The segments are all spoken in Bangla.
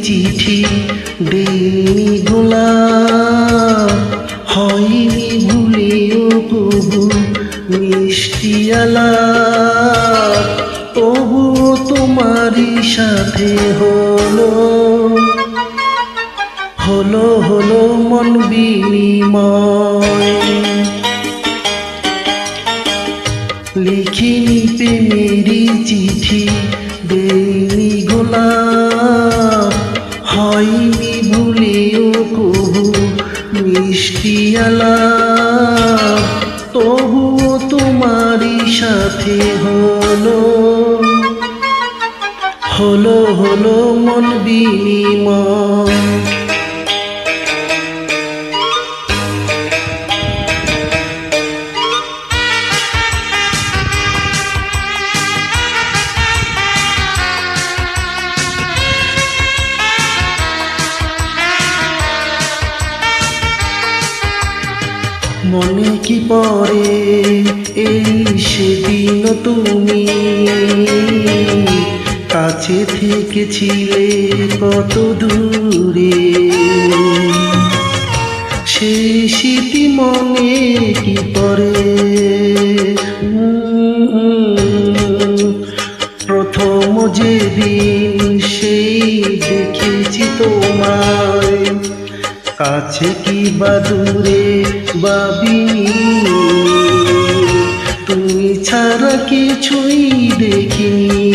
চিঠি দেইনি গোলাপ, হয়নি ভুলেও কবু মিষ্টি আলাপ, তবুও তোমারই সাথে হলো হলো হলো মন বিনিময়। লিখিনি প্রেমেরই চিঠি দেইনি গোলাপ, হয়নি ভুলেও কবু মিষ্টি আলাপ, তবুও তোমারই সাথে হলো হলো হলো মন বিনিময়। মনে কি পড়ে এই সেদিন তুমি কাছে থেকেছিলে কত দূরে, সেই স্মৃতি মনে কি পড়ে? প্রথম যেদিন সেই দেখেছি তোমায়, কাছে কি বা দূরে ভাবিনি, তুমি ছাড়া কিছুই দেখিনি।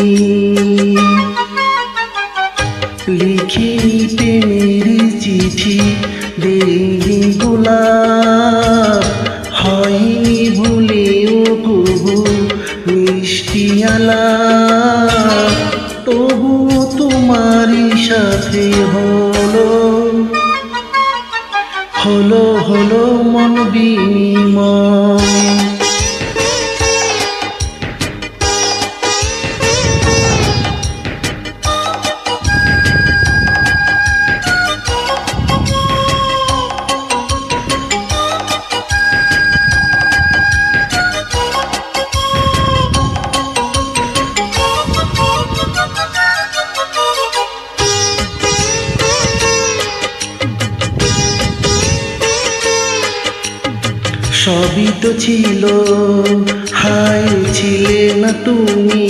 লিখিনি প্রেমের চিঠি দেইনি গোলাপ, হয়নি ভুলেও কবু মিষ্টি আলাপ, তবুও তোমারই সাথে হলো হলো হলো মন বিনিময়। সবই তো ছিল, হায় ছিলে না তুমি,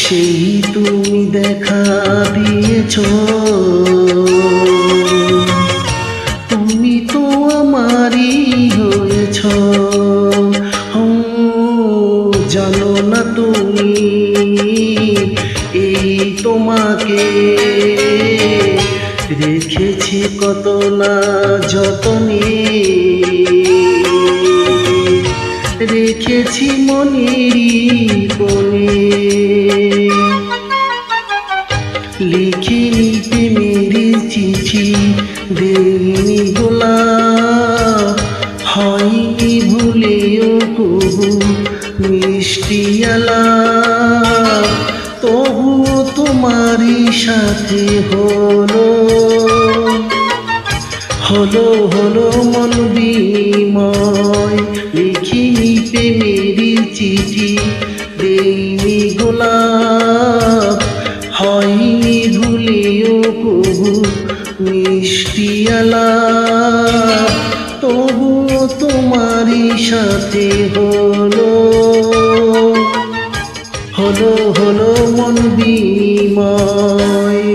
সেই তুমি দেখা দিয়েছ। তুমি তো আমারই হয়েছ, জানো না তুমি এই তোমাকে রেখেছি কত না যতনে, রেখেছি মনেরই কোণে। লিখিনি প্রেমের চিঠি দেইনি গোলাপ, হয়নি ভুলেও কবু মিষ্টি আলাপ, তবুও তোমারই সাথে হলো হলো হলো মন বিনিময়। লিখিনি প্রেমের চিঠি দেইনি গোলাপ, হয়নি ভুলেও কবু মিষ্টি আলাপ, তবুও তোমারই সাথে হলো হলো হলো মন বিনিময়।